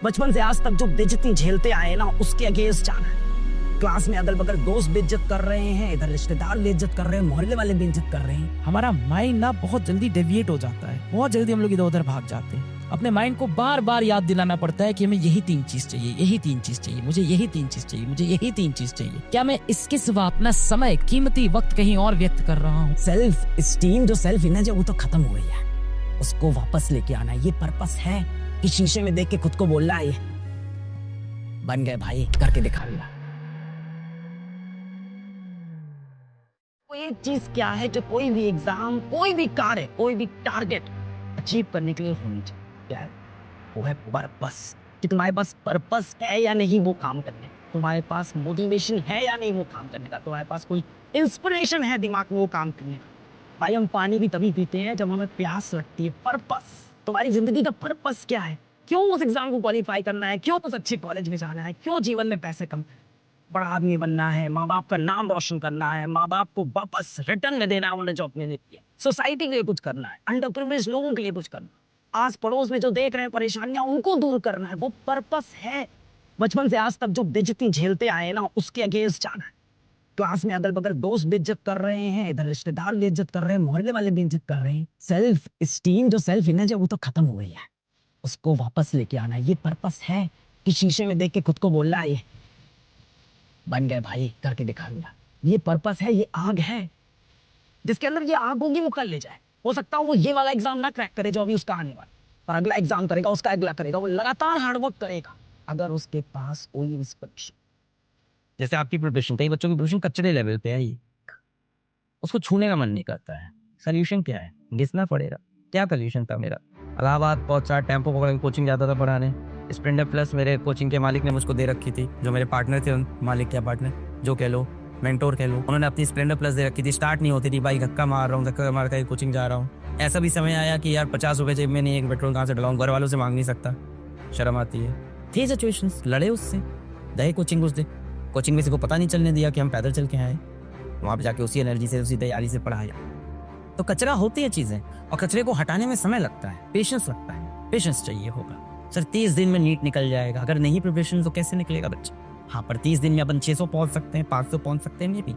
बचपन से आज तक जो बेइज्जती झेलते आए ना, उसके अगेंस्ट जाना है। क्लास में अगल बगल दोस्त बेइज्जत कर रहे हैं, इधर रिश्तेदार बेइज्जत कर रहे हैं, मोहल्ले वाले बेइज्जत कर रहे हैं। हमारा माइंड ना बहुत जल्दी डेविएट हो जाता है, बहुत जल्दी हम लोग इधर उधर भाग जाते हैं। अपने माइंड को बार बार याद दिलाना पड़ता है कि हमें यही 3 चीज चाहिए, यही 3 चीज चाहिए, मुझे यही 3 चीज चाहिए, मुझे यही 3 चीज चाहिए। क्या मैं इसके सिवा अपना समय, कीमती वक्त कहीं और व्यक्त कर रहा हूँ? सेल्फ स्टीम, जो सेल्फ इमेज है, वो तो खत्म हो गई है। उसको वापस लेके आना है। ये पर्पस है कि शीशे में देख के खुद को बोलना है, बन गए भाई, करके दिखा लिया। कोई एक चीज क्या है जो कोई भी एग्जाम, कोई भी कार्य, कोई भी टारगेट अचीव करने के लिए होनी चाहिए, क्या है? वो है पर्पस। कि तुम्हारे पास पर्पस है या नहीं वो काम करने, तुम्हारे पास मोटिवेशन है या नहीं वो काम करने का, तुम्हारे पास कोई इंस्पिरेशन है दिमाग में वो काम करने का। भाई हम पानी भी तभी पीते हैं जब हमें प्यास लगती है। पर्पस, तुम्हारी जिंदगी का पर्पस क्या है? क्यों उस एग्जाम को क्वालिफाई करना है? क्यों उस अच्छे कॉलेज में जाना है? क्यों जीवन में पैसे कम, बड़ा आदमी बनना है, माँ बाप का नाम रोशन करना है, माँ बाप को वापस रिटर्न में देना है उन्हें जो अपने दिया, सोसाइटी के लिए कुछ करना है, अंडर प्रिविलेज्ड लोगों के लिए कुछ करना, आस पड़ोस में जो देख रहे हैं परेशानियां उनको दूर करना है, वो पर्पस है। बचपन से आज तक जो बेइज्जती झेलते आए ना, उसके अगेंस्ट जाना है। क्लास में अगल बगल दोस्त बेइज्जत कर रहे हैं, इधर रिश्तेदार बेइज्जत कर रहे हैं, मोहल्ले वाले बेइज्जत कर रहे हैं। सेल्फ स्टीम, जो सेल्फ इमेज है, वो तो खत्म हो गई है। उसको वापस लेके आना है। ये पर्पस है कि शीशे में देख के खुद को बोलना है, बन गए भाई, करके दिखा लिया। ये पर्पस है, ये आग है। जिसके अंदर ये आग होगी वो कर ले जाए। हो सकता है वो ये वाला एग्जाम ना क्रैक करे जो अभी उसका आने वाला, पर अगला एग्जाम करेगा, उसका अगला करेगा, वो लगातार हार्डवर्क करेगा। अगर उसके पास कोई इंस्पिरेशन, जैसे आपकी प्रिपरेशन, कई बच्चों की प्रिपरेशन कच्चे लेवल पे है, उसको छूने का मन नहीं करता है। सोल्यूशन क्या है? घिसना पड़ेगा। क्या सोल्यूशन था मेरा? इलाहाबाद पहुंचा, टेम्पो पकड़ के कोचिंग जाता था पढ़ाने। स्प्लेंडर प्लस मेरे कोचिंग के मालिक ने मुझको दे रखी थी, जो मेरे पार्टनर थे, मालिक क्या पार्टनर जो कह लो, मेंटोर कह लो, उन्होंने अपनी स्प्लेंडर प्लस दे रखी थी। स्टार्ट नहीं होती थी, भाई धक्का मार रहा हूँ, धक्का मार कर कोचिंग जा रहा हूँ। ऐसा भी समय आया कि यार 50 रुपये जेब में नहीं, एक पेट्रोल कहाँ से डलाऊँ, घर वालों से मांग नहीं सकता, शर्म आती है। थी सिचुएशन, लड़े उससे, दे कोचिंग उस दे। कोचिंग में से को पता नहीं चलने दिया कि हम पैदल चल के आए, वहाँ पे जाके उसी एनर्जी से, उसी तैयारी से पढ़ाया। तो कचरा होती है चीज़ें, और कचरे को हटाने में समय लगता है, पेशेंस लगता है, पेशेंस चाहिए होगा। सर 30 दिन में नीट निकल जाएगा, अगर नहीं प्रिपरेशन तो कैसे निकलेगा बच्चा? हाँ, पर 30 दिन में अपन 600 पहुंच सकते हैं, 500 पहुंच सकते हैं, मे भी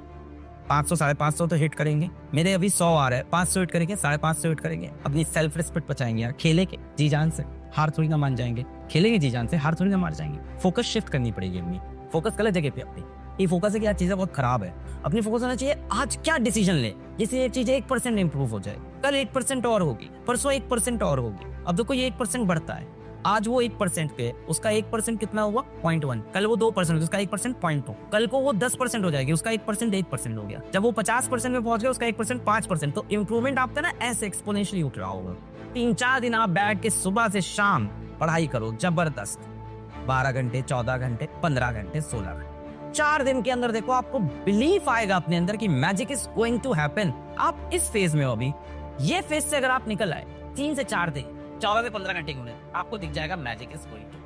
500 550 तो हिट करेंगे। मेरे अभी 100 आ रहा है, 500 हिट करेंगे, 550 हिट करेंगे, अपनी सेल्फ रिस्पेक्ट बचाएंगे यार। खेलेंगे जी जान से, हार थोड़ी ना मान जाएंगे, खेलेंगे जी जान से, हार थोड़ी ना मार जाएंगे। फोकस शिफ्ट करनी पड़ेगी अपनी, फोकस गलत जगह पे अपनी। ये फोकस है कि यार चीजें बहुत खराब है, अपनी फोकस होना चाहिए आज क्या डिसीजन ले, जैसे ये चीज 1% इंप्रूव हो जाए, कल 1% और होगी, परसों 1% और होगी। अब देखो ये 1% बढ़ता है, आज वो 1% पे, उसका 1% कितना हुआ? 0.1। कल वो 2%, उसका 1% 0.2। कल को वो 10% हो जाएगी, उसका 1% 1% हो गया। जब वो 50% में पहुंच गया, उसका 1% 5%। तो इम्प्रूवमेंट आपका ना ऐसे एक्सपोनेंशियली उठ रहा होगा। 3-4 दिन आप बैठ के सुबह से शाम पढ़ाई करो जबरदस्त, 12 घंटे, 14 घंटे, 15 घंटे, 16 घंटे। 4 दिन के अंदर देखो आपको बिलीफ आएगा अपने अंदर कि magic is going to happen. आप इस फेज में हो अभी, ये फेज से अगर आप निकल आए 3 से 4 दिन, 14 से 15 घंटे के, आपको दिख जाएगा मैजिक इज गोइंग टू।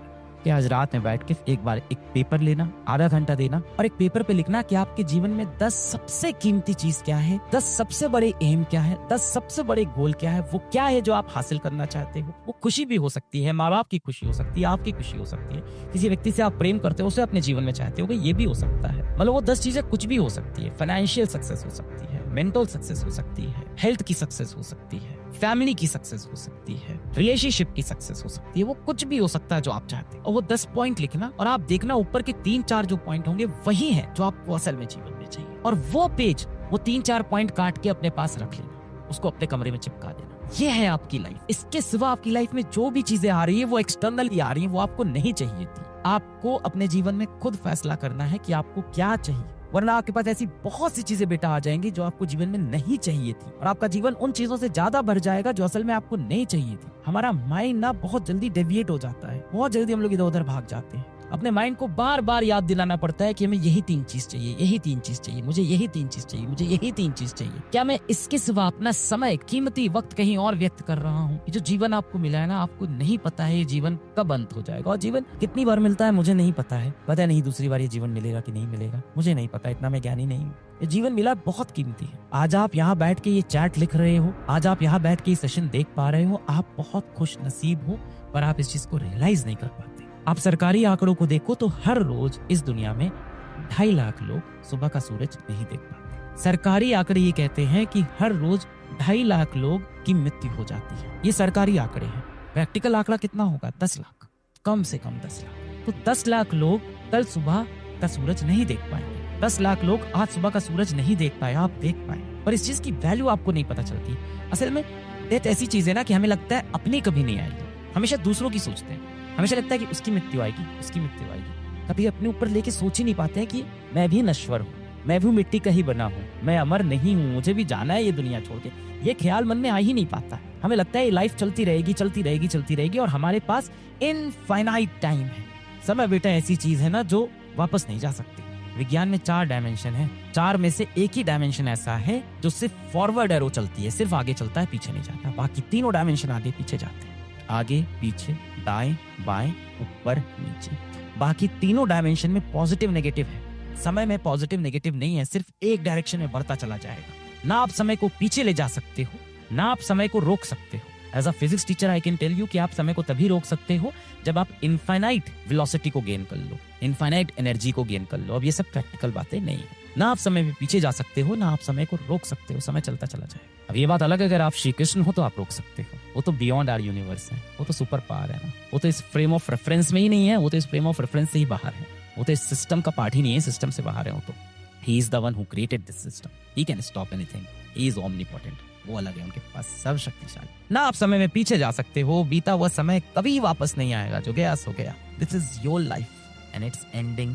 कि आज रात में बैठ के एक बार एक पेपर लेना, आधा घंटा देना, और एक पेपर पे लिखना कि आपके जीवन में 10 सबसे कीमती चीज क्या है, 10 सबसे बड़े एम क्या है, 10 सबसे बड़े गोल क्या है, वो क्या है जो आप हासिल करना चाहते हो। वो खुशी भी हो सकती है, माँ बाप की खुशी हो सकती है, आपकी खुशी हो सकती है, किसी व्यक्ति से आप प्रेम करते हो, उसे अपने जीवन में चाहते हो, ये भी हो सकता है। मतलब वो 10 चीजें कुछ भी हो सकती है। फाइनेंशियल सक्सेस हो सकती है, मेंटल सक्सेस हो सकती है, हेल्थ की सक्सेस हो सकती है, फैमिली की सक्सेस हो सकती है, रिलेशनशिप की सक्सेस हो सकती है, वो कुछ भी हो सकता है जो आप चाहते हैं। और वो 10 पॉइंट लिखना, और आप देखना ऊपर के 3-4 जो पॉइंट होंगे वही है जो आपको असल में जीवन में चाहिए। और वो पेज, वो 3-4 पॉइंट काट के अपने पास रख लेना, उसको अपने कमरे में चिपका देना। ये है आपकी लाइफ। इसके सिवा आपकी लाइफ में जो भी चीजें आ रही है वो एक्सटर्नली आ रही है, वो आपको नहीं चाहिए थी। आपको अपने जीवन में खुद फैसला करना है कि आपको क्या चाहिए, वरना आपके पास ऐसी बहुत सी चीजें बेटा आ जाएंगी जो आपको जीवन में नहीं चाहिए थी, और आपका जीवन उन चीजों से ज्यादा भर जाएगा जो असल में आपको नहीं चाहिए थी। हमारा माइंड ना बहुत जल्दी डेविएट हो जाता है, बहुत जल्दी हम लोग इधर उधर भाग जाते हैं। अपने माइंड को बार बार याद दिलाना पड़ता है कि हमें यही 3 चीज चाहिए, यही 3 चीज चाहिए, मुझे यही 3 चीज चाहिए, मुझे यही 3 चीज चाहिए। क्या मैं इसके सिवा अपना समय, कीमती वक्त कहीं और व्यक्त कर रहा हूँ? ये जो जीवन आपको मिला है ना, आपको नहीं पता है ये जीवन कब अंत हो जाएगा, और जीवन कितनी बार मिलता है मुझे नहीं पता है। पता नहीं दूसरी बार ये जीवन मिलेगा कि नहीं मिलेगा, मुझे नहीं पता, इतना मैं ज्ञानी नहीं हूँ। ये जीवन मिला बहुत कीमती है। आज आप यहाँ बैठ के ये चैट लिख रहे हो, आज आप यहाँ बैठ के ये सेशन देख पा रहे हो, आप बहुत खुश नसीब हो, पर आप इस चीज को रियलाइज नहीं कर पाते। आप सरकारी आंकड़ों को देखो तो हर रोज इस दुनिया में 2.5 लाख लोग सुबह का सूरज नहीं देख पाते। सरकारी आंकड़े ये कहते हैं कि हर रोज 2.5 लाख लोग की मृत्यु हो जाती है। ये सरकारी आंकड़े हैं। प्रैक्टिकल आंकड़ा कितना होगा? 10 लाख, कम से कम 10 लाख। तो 10 लाख लोग कल सुबह का सूरज नहीं देख पाएंगे। 10 लाख लोग आज सुबह का सूरज नहीं देख पाए, आप देख पाए, पर इस चीज की वैल्यू आपको नहीं पता चलती। असल में डेथ ऐसी चीज है ना कि हमें लगता है अपनी कभी नहीं आएगी, हमेशा दूसरों की सोचते हैं। हमेशा लगता है कि उसकी मृत्यु आएगी, उसकी मृत्यु आएगी। कभी अपने ऊपर लेके सोच ही नहीं पाते हैं कि मैं भी नश्वर हूँ, मैं भी मिट्टी का ही बना हूँ, मैं अमर नहीं हूँ, मुझे भी जाना है ये दुनिया छोड़ के। ये ख्याल मन में आ ही नहीं पाता। हमें लगता है ये लाइफ चलती रहेगी, चलती रहेगी, चलती रहेगी और हमारे पास इनफाइनाइट टाइम है। समय बेटा ऐसी चीज है ना जो वापस नहीं जा सकती। विज्ञान में 4 डायमेंशन है, 4 में से एक ही डायमेंशन ऐसा है जो सिर्फ फॉरवर्ड एरो चलती है, सिर्फ आगे चलता है, पीछे नहीं जाता। बाकी तीनों डायमेंशन आगे पीछे जाते हैं, आगे पीछे, दाएं बाएं, ऊपर नीचे। बाकी तीनों डायमेंशन में पॉजिटिव नेगेटिव है। समय में पॉजिटिव नेगेटिव नहीं है, सिर्फ एक डायरेक्शन में बढ़ता चला जाएगा। ना आप समय को पीछे ले जा सकते हो, ना आप समय को रोक सकते हो। As a physics teacher I can tell you कि आप समय को तभी रोक सकते हो जब आप इनफाइनाइट वेलोसिटी को गेन कर लो, इनफाइनाइट एनर्जी को गेन कर लो। अब ये सब प्रैक्टिकल बातें नहीं है। ना आप समय में पीछे जा सकते हो, ना आप समय को रोक सकते हो। समय चलता चला जाए। अब ये बात अलग है, अगर आप श्री कृष्ण हो तो आप रोक सकते हो, वो तो बियॉन्ड आवर यूनिवर्स है, वो तो सुपर पावर है ना, वो तो इस फ्रेम ऑफ रेफरेंस में ही नहीं है, वो तो इस फ्रेम ऑफ रेफरेंस से ही बाहर है, वो तो इस सिस्टम का पार्ट ही नहीं है, सिस्टम से बाहर है। वो तो he is the one who created this system, he can stop anything, he is omnipotent. वो अलग है, उनके पास सब शक्तिशाली। ना आप समय में पीछे जा सकते हो, बीता हुआ समय कभी वापस नहीं आएगा, जो गया सो गया। This is your life and it's ending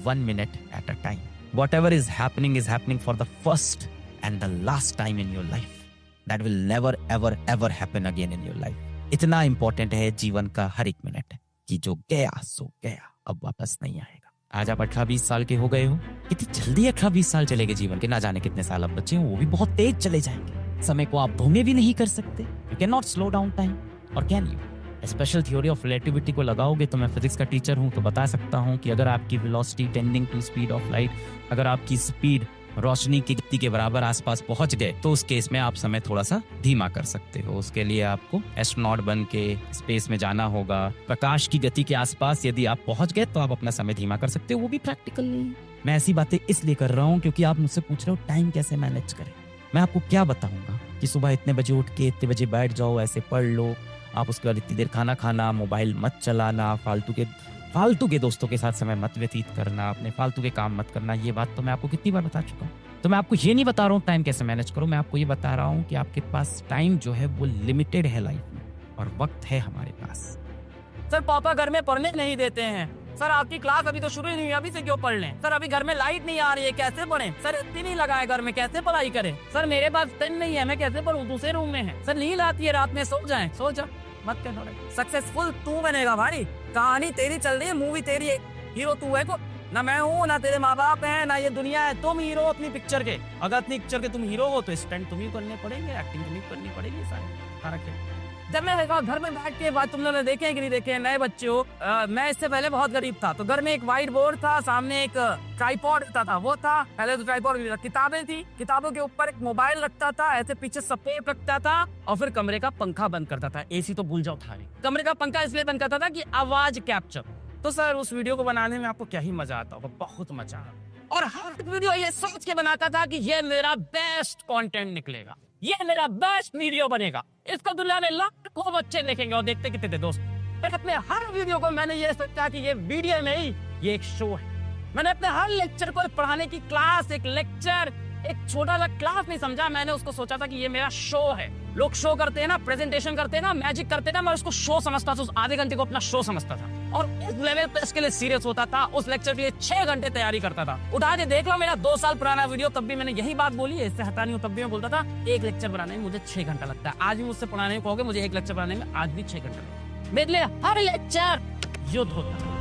1 minute at a time. Whatever is happening for the first and the last time in your life. That will never ever ever happen again in your life. इतना important है जीवन का हर एक minute कि जो गया सो गया, अब वापस नहीं आएगा। आज आप 18-20 साल के हो गए हो, कितनी जल्दी 18-20 साल चले गए जीवन के। ना जाने कितने साल अब बचे हो, वो भी बहुत तेज चले जाएंगे। समय को आप धोने भी नहीं कर सकते। You cannot slow down time, or can you? Special theory of relativity को लगाओगे तो, मैं फिजिक्स का टीचर हूं तो बता सकता हूं कि अगर आपकी velocity tending to speed of light, अगर आपकी स्पीड रोशनी की गति के बराबर आसपास पहुंच गए तो उस केस में आप समय थोड़ा सा धीमा कर सकते हो। उसके लिए आपको एस्ट्रोनॉट बन के स्पेस में जाना होगा। प्रकाश की गति के आसपास यदि आप पहुंच गए तो आप अपना समय धीमा कर सकते हो। वो भी प्रैक्टिकल नहीं। मैं ऐसी बातें इसलिए कर रहा हूँ क्योंकि आप मुझसे पूछ रहे हो टाइम कैसे मैनेज करें। मैं आपको क्या बताऊंगा कि सुबह इतने बजे उठ के इतने बजे बैठ जाओ, ऐसे पढ़ लो, आप उसके बाद इतनी देर खाना खाना, मोबाइल मत चलाना, फालतू के दोस्तों के साथ समय मत व्यतीत करना, अपने फालतू के काम मत करना। ये बात तो मैं आपको कितनी बार बता चुका हूँ। तो मैं आपको ये नहीं बता रहा हूँ टाइम कैसे मैनेज करो, मैं आपको ये बता रहा हूँ कि आपके पास टाइम जो है वो लिमिटेड है लाइफ में, और वक्त है हमारे पास। सर पापा घर में पढ़ने नहीं देते हैं। सर आपकी क्लास अभी तो शुरू ही नहीं हुई, अभी से क्यों पढ़ लें? सर अभी घर में लाइट नहीं आ रही है, कैसे पढ़ें? सर इतनी नहीं लगाए घर में, कैसे पढ़ाई करें? सर मेरे पास पेन नहीं है, मैं कैसे पढ़ूं? दूसरे रूम में है। सर नींद आती है रात में, सो जाए, सो जा मत कर। सक्सेसफुल तू बनेगा भाई, कहानी तेरी चल रही है, मूवी तेरी है, हीरो तू है। को ना मैं हूँ, ना तेरे माँ बाप हैं, ना ये दुनिया है। तुम हीरो अपनी पिक्चर के। अगर अपनी पिक्चर के तुम हीरो हो तो स्टंट तुम्हें करने पड़ेंगे, एक्टिंग तुम्हें करनी पड़ेगी। सारे जब मैं देखा घर में बैठ के, बात तुम लोगों ने देखे हैं कि नहीं देखे, नए बच्चे हो। मैं इससे पहले बहुत गरीब था, तो घर में एक व्हाइट बोर्ड था, सामने एक ट्राइपॉड था, वो था पहले तो ट्राइपॉड, किताबें थी, किताबों के ऊपर एक मोबाइल रखता था, ऐसे पीछे सफेद रखता था, और फिर कमरे का पंखा बंद करता था। एसी तो भूल जाओ था, कमरे का पंखा इसलिए बंद करता था कि आवाज कैप्चर। तो सर उस वीडियो को बनाने में आपको क्या ही मजा आता होगा, बहुत मजा। और हर वीडियो ये सोच के बनाता था कि ये मेरा बेस्ट कंटेंट निकलेगा, ये मेरा बेस्ट वीडियो बनेगा, इसको दुनिया में लाखों बच्चे देखेंगे। और देखते कितने थे दोस्त। अपने हर वीडियो को मैंने ये सोचा कि ये वीडियो नहीं, ये एक शो है। मैंने अपने हर लेक्चर को पढ़ाने की क्लास, एक लेक्चर, एक छोटा सा क्लास नहीं समझा। मैंने उसको सोचा था कि ये मेरा शो है। लोग शो करते हैं ना, प्रेजेंटेशन करते हैं ना, मैजिक करते हैं ना, मैं उसको शो समझता था। उस आधे घंटे को अपना शो समझता था और उस लेवल पे इसके लिए सीरियस होता था। उस लेक्चर के लिए 6 घंटे तैयारी करता था। उठा के देख लो मेरा 2 साल पुराना वीडियो, तब भी मैंने यही बात बोली है, इससे हटा नहीं हूं। तब भी मैं बोलता था एक लेक्चर बनाने में मुझे 6 घंटा लगता है। आज भी मुझसे पढ़ाने को कहोगे, मुझे एक लेक्चर बनाने में आज भी 6 घंटा लगता है। मेरे लिए हर लेक्चर युद्ध होता है।